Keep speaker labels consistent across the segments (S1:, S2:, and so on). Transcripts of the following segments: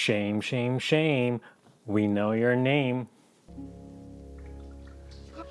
S1: Shame, shame, shame. We know your name.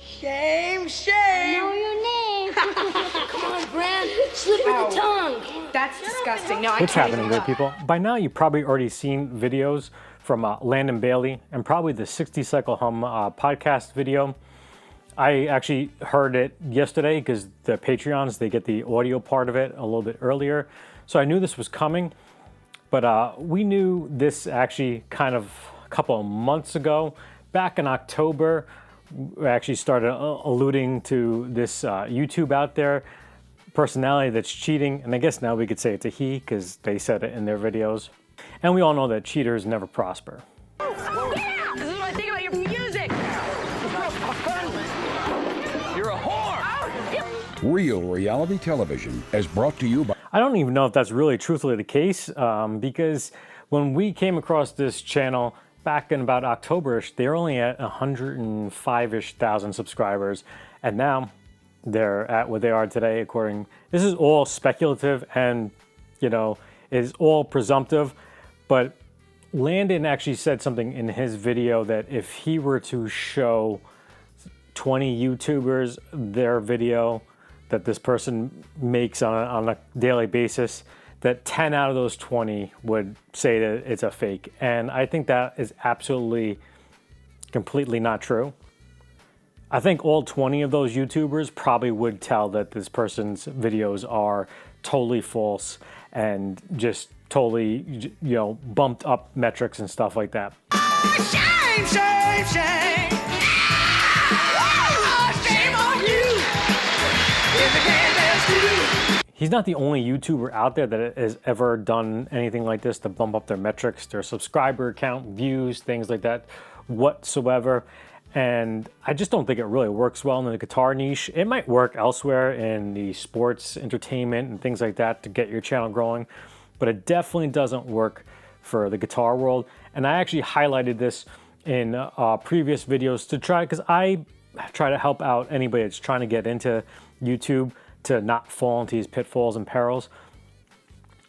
S2: Shame, shame.
S3: Know your name. Come on, Bran. Slip of the tongue.
S2: That's disgusting. No, I
S1: What's
S2: can't
S1: happening,
S2: even
S1: great people? By now, you've probably already seen videos from Landon Bailey and probably the 60 Cycle Hum podcast video. I actually heard it yesterday because the Patreons, they get the audio part of it a little bit earlier. So I knew this was coming, but we knew this actually kind of a couple of months ago. Back in October, we actually started alluding to this YouTube out there personality that's cheating, and I guess now we could say it's a he because they said it in their videos. And we all know that cheaters never prosper.
S2: Yeah! This is what I think about your music.
S4: You're a whore!
S5: Real reality television is brought to you by...
S1: I don't even know if that's really truthfully the case because when we came across this channel back in about October-ish, they're only at 105-ish thousand subscribers, and now they're at what they are today. According, this is all speculative and is all presumptive, but Landon actually said something in his video that if he were to show 20 YouTubers their video that this person makes on a daily basis, that 10 out of those 20 would say that it's a fake. And I think that is absolutely, completely not true. I think all 20 of those YouTubers probably would tell that this person's videos are totally false and just totally, bumped up metrics and stuff like that.
S2: Shame, shame, shame. Shame on you. If the game is true.
S1: He's not the only YouTuber out there that has ever done anything like this to bump up their metrics, their subscriber count, views, things like that whatsoever. And I just don't think it really works well in the guitar niche. It might work elsewhere in the sports, entertainment, and things like that to get your channel growing, but it definitely doesn't work for the guitar world. And I actually highlighted this in previous videos to try, because I try to help out anybody that's trying to get into YouTube to not fall into these pitfalls and perils.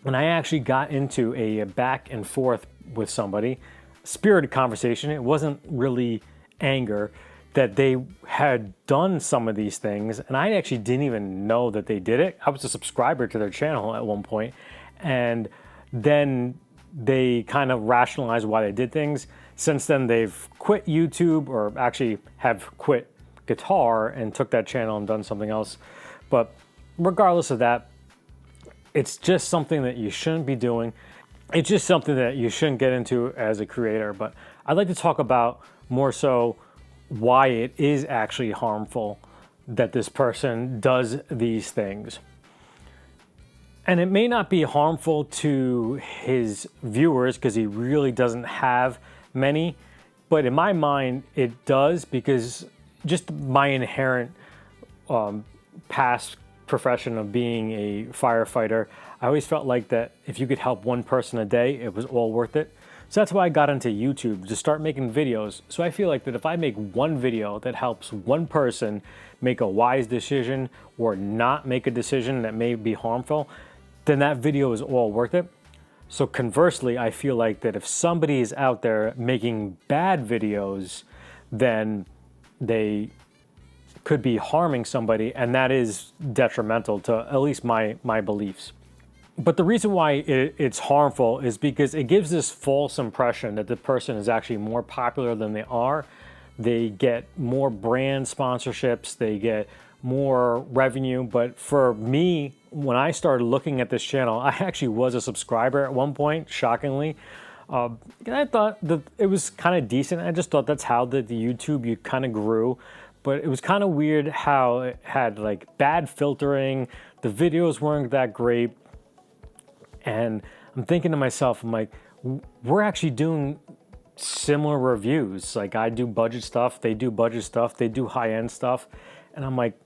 S1: And I actually got into a back and forth with somebody, spirited conversation. It wasn't really anger, that they had done some of these things, and I actually didn't even know that they did it. I was a subscriber to their channel at one point, and then they kind of rationalized why they did things. Since then, they've quit YouTube, or actually have quit guitar and took that channel and done something else. But regardless of that, it's just something that you shouldn't be doing. It's just something that you shouldn't get into as a creator. But I'd like to talk about more so why it is actually harmful that this person does these things. And it may not be harmful to his viewers because he really doesn't have many, but in my mind it does, because just my inherent past profession of being a firefighter, I always felt like that if you could help one person a day, it was all worth it. So that's why I got into YouTube, to start making videos. So I feel like that if I make one video that helps one person make a wise decision or not make a decision that may be harmful, then that video is all worth it. So conversely, I feel like that if somebody is out there making bad videos, then they could be harming somebody, and that is detrimental to at least my beliefs. But the reason why it's harmful is because it gives this false impression that the person is actually more popular than they are. They get more brand sponsorships, they get more revenue. But for me, when I started looking at this channel, I actually was a subscriber at one point, shockingly. And I thought that it was kind of decent. I just thought that's how the YouTube you kind of grew. But it was kind of weird how it had like bad filtering. The videos weren't that great. And I'm thinking to myself, I'm like, we're actually doing similar reviews. Like, I do budget stuff, they do budget stuff, they do high-end stuff. And I'm like,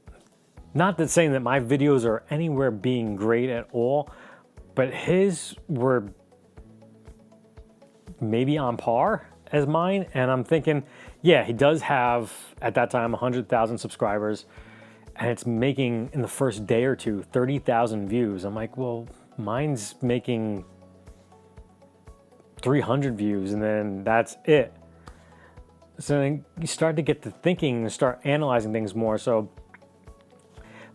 S1: not that saying that my videos are anywhere being great at all, but his were maybe on par as mine. And I'm thinking, yeah, he does have, at that time, 100,000 subscribers. And it's making, in the first day or two, 30,000 views. I'm like, well, mine's making 300 views, and then that's it. So then you start to get to thinking and start analyzing things more. So,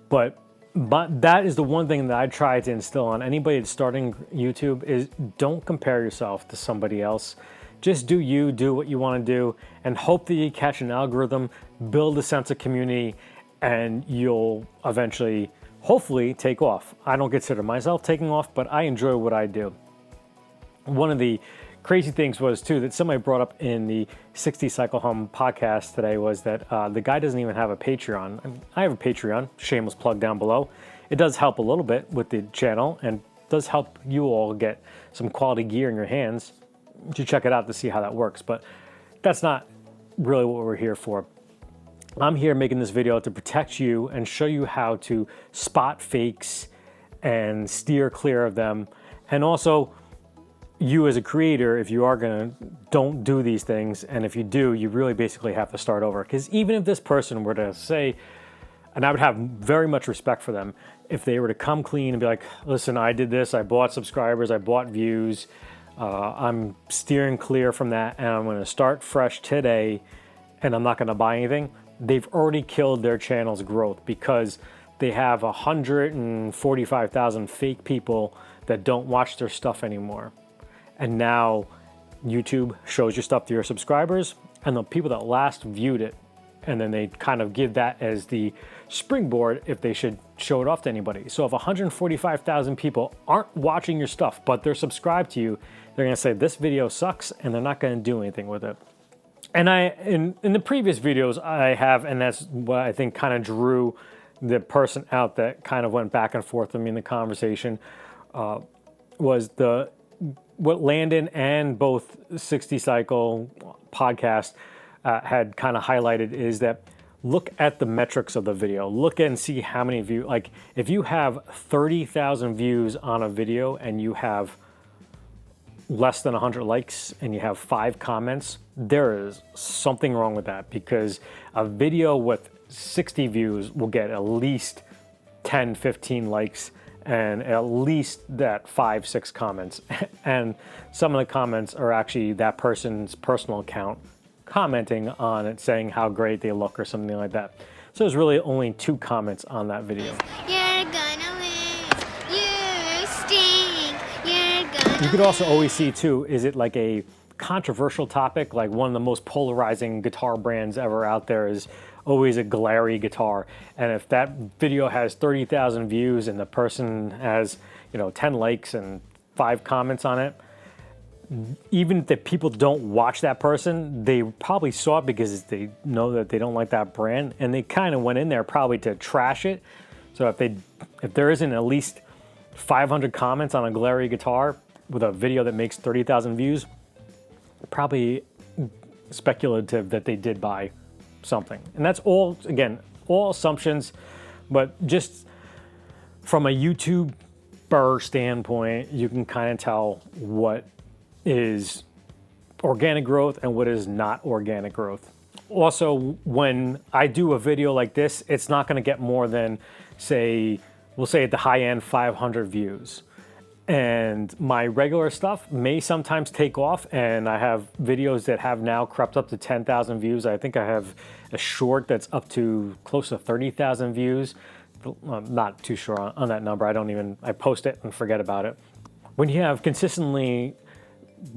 S1: but that is the one thing that I try to instill on anybody that's starting YouTube is don't compare yourself to somebody else. Just do you, do what you want to do, and hope that you catch an algorithm, build a sense of community, and you'll eventually, hopefully, take off. I don't consider myself taking off, but I enjoy what I do. One of the crazy things was, too, that somebody brought up in the 60 Cycle Hum podcast today was that the guy doesn't even have a Patreon. I have a Patreon, shameless plug down below. It does help a little bit with the channel and does help you all get some quality gear in your hands. You should check it out to see how that works, but that's not really what we're here for. I'm here making this video to protect you and show you how to spot fakes and steer clear of them. And also, you as a creator, if you are gonna, don't do these things. And if you do, you really basically have to start over. Because even if this person were to say, and I would have very much respect for them, if they were to come clean and be like, listen, I did this, I bought subscribers, I bought views, I'm steering clear from that, and I'm gonna start fresh today, and I'm not gonna buy anything, they've already killed their channel's growth because they have 145,000 fake people that don't watch their stuff anymore. And now YouTube shows your stuff to your subscribers and the people that last viewed it. And then they kind of give that as the springboard if they should show it off to anybody. So if 145,000 people aren't watching your stuff, but they're subscribed to you, they're gonna say this video sucks and they're not gonna do anything with it. And in the previous videos I have, and that's what I think kind of drew the person out that kind of went back and forth with me in the conversation, was what Landon and both 60 Cycle podcast had kind of highlighted is that look at the metrics of the video. Look and see how many views. Like if you have 30,000 views on a video and you have less than 100 likes and you have 5 comments, there is something wrong with that, because a video with 60 views will get at least 10, 15 likes and at least that 5, 6 comments. And some of the comments are actually that person's personal account commenting on it, saying how great they look or something like that. So there's really only 2 comments on that video.
S3: You're gonna lose. You stink. You're gonna
S1: You could also always see too, is it like a controversial topic? Like one of the most polarizing guitar brands ever out there is always a glary guitar. And if that video has 30,000 views and the person has, 10 likes and 5 comments on it, even if the people don't watch that person, they probably saw it because they know that they don't like that brand, and they kind of went in there probably to trash it. So if there isn't at least 500 comments on a glary guitar with a video that makes 30,000 views, probably speculative that they did buy something. And that's all, again, all assumptions, but just from a YouTuber standpoint, you can kind of tell what is organic growth and what is not organic growth. Also, when I do a video like this, it's not going to get more than, we'll say at the high end, 500 views. And my regular stuff may sometimes take off, and I have videos that have now crept up to 10,000 views. I think I have a short that's up to close to 30,000 views. I'm not too sure on that number. I post it and forget about it. When you have consistently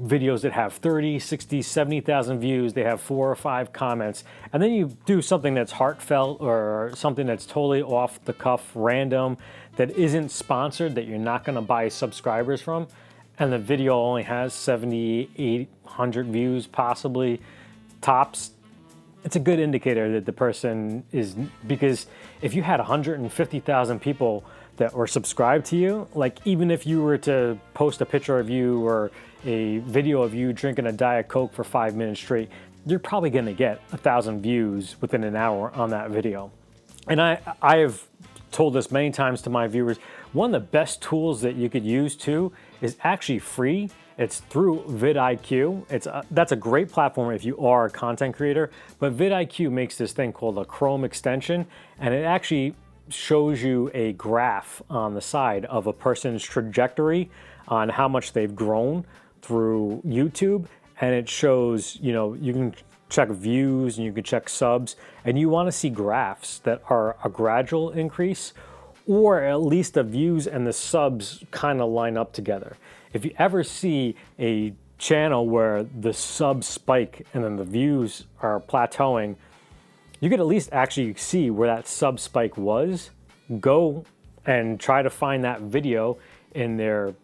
S1: videos that have 30, 60, 70,000 views, they have 4 or 5 comments, and then you do something that's heartfelt or something that's totally off the cuff, random, that isn't sponsored, that you're not going to buy subscribers from, and the video only has 70, 800 views, possibly tops, it's a good indicator that the person is, because if you had 150,000 people that were subscribed to you, like even if you were to post a picture of you or a video of you drinking a Diet Coke for 5 minutes straight, you're probably gonna get 1,000 views within an hour on that video. And I have told this many times to my viewers, one of the best tools that you could use too is actually free. It's through vidIQ. That's a great platform if you are a content creator, but vidIQ makes this thing called a Chrome extension, and it actually shows you a graph on the side of a person's trajectory on how much they've grown through YouTube, and it shows, you can check views and you can check subs, and you want to see graphs that are a gradual increase, or at least the views and the subs kind of line up together. If you ever see a channel where the subs spike and then the views are plateauing, you could at least actually see where that sub spike was. Go and try to find that video in their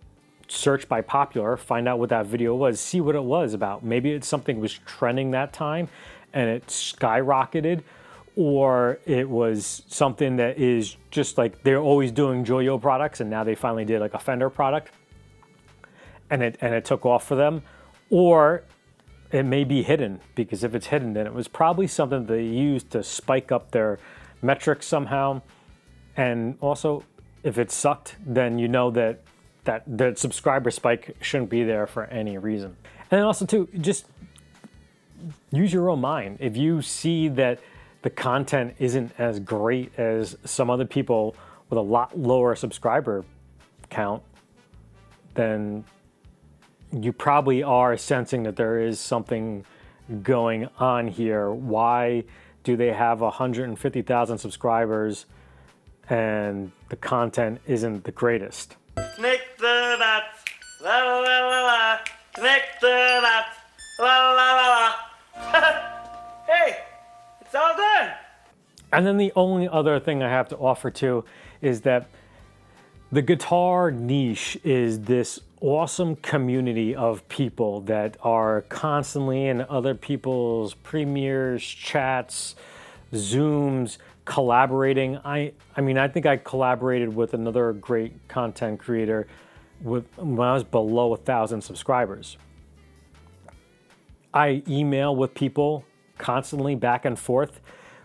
S1: search by popular, find out what that video was, see what it was about. Maybe it's something was trending that time and it skyrocketed, or it was something that is just like they're always doing Joyo products and now they finally did like a Fender product and it took off for them. Or it may be hidden, because if it's hidden, then it was probably something they used to spike up their metrics somehow. And also, if it sucked, then you know that the subscriber spike shouldn't be there for any reason. And then also too, just use your own mind. If you see that the content isn't as great as some other people with a lot lower subscriber count, then you probably are sensing that there is something going on here. Why do they have 150,000 subscribers and the content isn't the greatest?
S2: Connect the dots, la la la la la. Connect the dots, la la la la. Hey, it's all done.
S1: And then the only other thing I have to offer too is that the guitar niche is this awesome community of people that are constantly in other people's premieres, chats, Zooms, collaborating. I mean, I think I collaborated with another great content creator when I was below 1,000 subscribers. I email with people constantly back and forth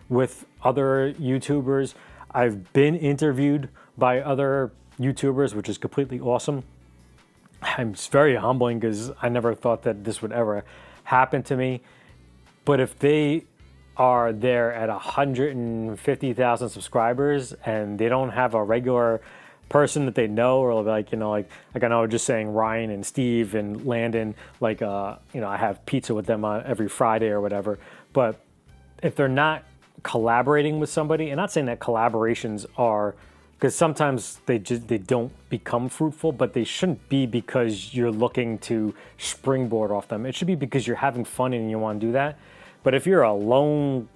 S1: with other YouTubers. I've been interviewed by other YouTubers, which is completely awesome. It's very humbling because I never thought that this would ever happen to me. But if they are there at 150,000 subscribers and they don't have a regular person that they know, or like I know, just saying Ryan and Steve and Landon, I have pizza with them every Friday or whatever. But if they're not collaborating with somebody, and not saying that collaborations are, because sometimes they don't become fruitful, but they shouldn't be because you're looking to springboard off them. It should be because you're having fun and you want to do that. But if you're a lone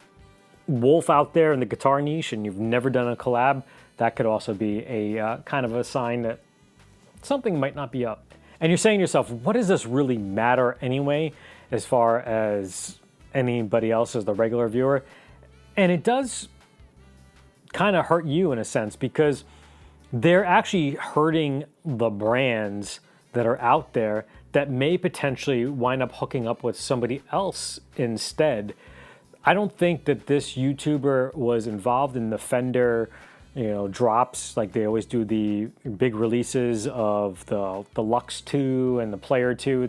S1: wolf out there in the guitar niche and you've never done a collab, that could also be a kind of a sign that something might not be up. And you're saying to yourself, what does this really matter anyway, as far as anybody else as the regular viewer? And it does kind of hurt you in a sense, because they're actually hurting the brands that are out there that may potentially wind up hooking up with somebody else instead. I don't think that this YouTuber was involved in the Fender, drops, like they always do the big releases of the Lux 2 and the Player 2,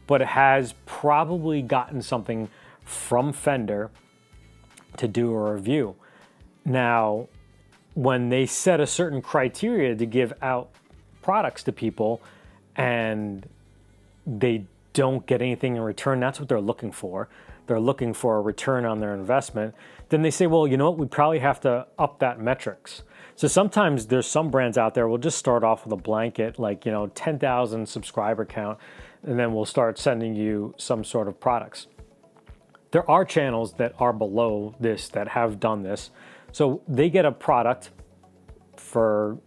S1: but it has probably gotten something from Fender to do a review. Now, when they set a certain criteria to give out products to people and they don't get anything in return, that's what they're looking for. They're looking for a return on their investment. Then they say, well, you know what? We probably have to up that metrics. So sometimes there's some brands out there, we'll just start off with a blanket, 10,000 subscriber count, and then we'll start sending you some sort of products. There are channels that are below this that have done this. So they get a product for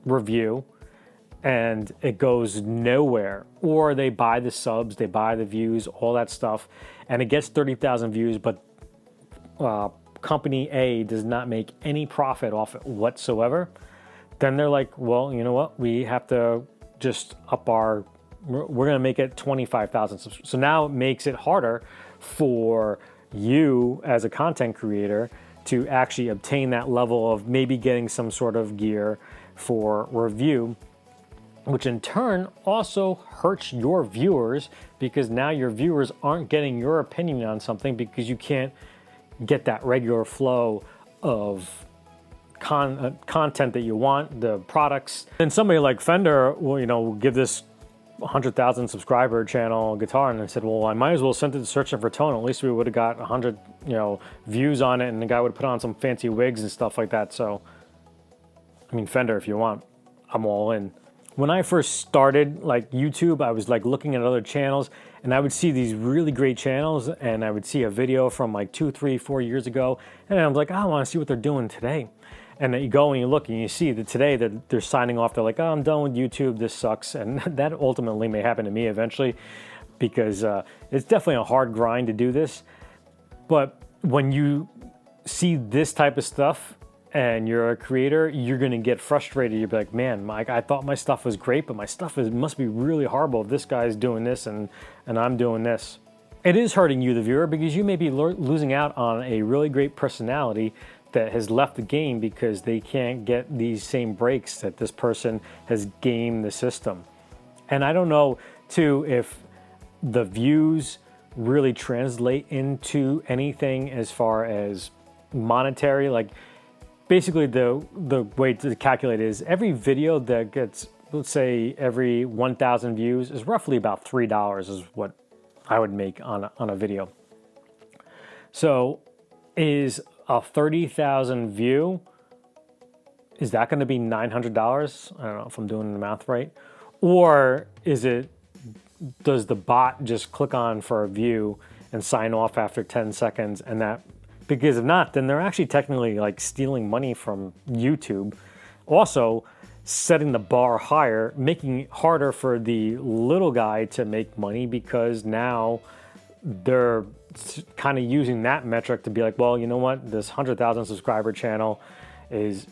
S1: review and it goes nowhere, or they buy the subs, they buy the views, all that stuff, and it gets 30,000 views, but company A does not make any profit off it whatsoever. Then they're like, well, you know what? We have to just we're going to make it 25,000. So now it makes it harder for you as a content creator to actually obtain that level of maybe getting some sort of gear for review, which in turn also hurts your viewers, because now your viewers aren't getting your opinion on something because you can't get that regular flow of content that you want, the products. And somebody like Fender will, give this 100,000 subscriber channel guitar, and I said, well, I might as well send it to Searching for Tone. At least we would have got 100, views on it, and the guy would put on some fancy wigs and stuff like that. So, I mean, Fender, if you want, I'm all in. When I first started like YouTube, I was like looking at other channels, and I would see these really great channels, and I would see a video from like 2, 3, 4 years ago, and I was like, oh, I want to see what they're doing today. And then you go and you look and you see that today they're signing off. They're like, oh, I'm done with YouTube. This sucks. And that ultimately may happen to me eventually, because it's definitely a hard grind to do this. But when you see this type of stuff and you're a creator, you're going to get frustrated. You'll be like, man, Mike, I thought my stuff was great, but my stuff must be really horrible if this guy's doing this and I'm doing this. It is hurting you, the viewer, because you may be losing out on a really great personality that has left the game because they can't get these same breaks that this person has gamed the system. And I don't know, too, if the views really translate into anything as far as monetary. Like, basically, the way to calculate it is every video that gets, let's say, every 1,000 views is roughly about $3 is what I would make on a video. So is a 30,000 view, is that going to be $900? I don't know if I'm doing the math right. Or does the bot just click on for a view and sign off after 10 seconds? And that, because if not, then they're actually technically like stealing money from YouTube. Also, setting the bar higher, making it harder for the little guy to make money, because now they're kind of using that metric to be like, well, you know what, this 100,000 subscriber channel is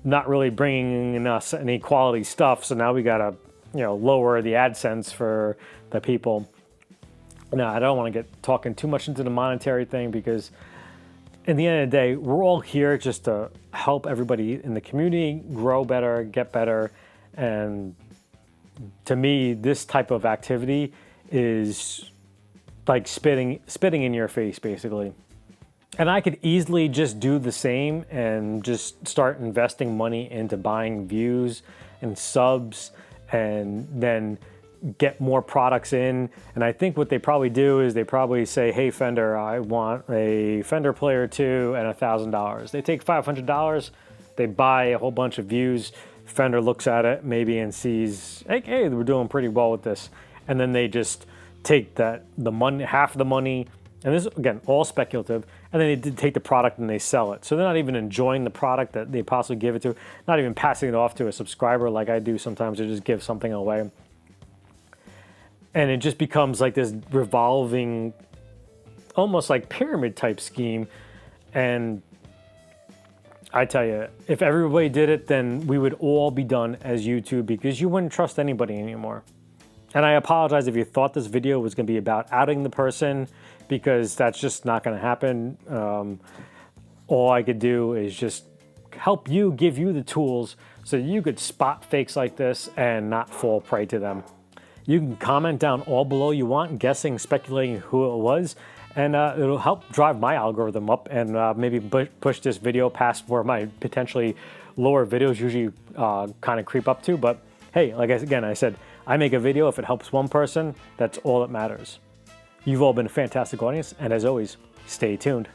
S1: not really bringing us any quality stuff, so now we gotta lower the AdSense for the people. Now, I don't want to get talking too much into the monetary thing, because in the end of the day, we're all here just to help everybody in the community grow better, get better. And to me, this type of activity is like spitting in your face, basically. And I could easily just do the same and just start investing money into buying views and subs, and then get more products in. And I think what they probably do is they probably say, hey, Fender, I want a Fender Player 2 and $1,000. They take $500, they buy a whole bunch of views. Fender looks at it maybe and sees, hey, we're doing pretty well with this. And then they just take the money, half of the money, and this is, again, all speculative, and then they take the product and they sell it. So they're not even enjoying the product that they possibly give it to, not even passing it off to a subscriber like I do sometimes, to just give something away. And it just becomes like this revolving, almost like pyramid type scheme. And I tell you, if everybody did it, then we would all be done as YouTube, because you wouldn't trust anybody anymore. And I apologize if you thought this video was going to be about outing the person, because that's just not going to happen. All I could do is just help you, give you the tools so you could spot fakes like this and not fall prey to them. You can comment down all below you want, guessing, speculating who it was, and it'll help drive my algorithm up and maybe push this video past where my potentially lower videos usually kind of creep up to. But hey, like I said, I make a video. If it helps one person, that's all that matters. You've all been a fantastic audience, and as always, stay tuned.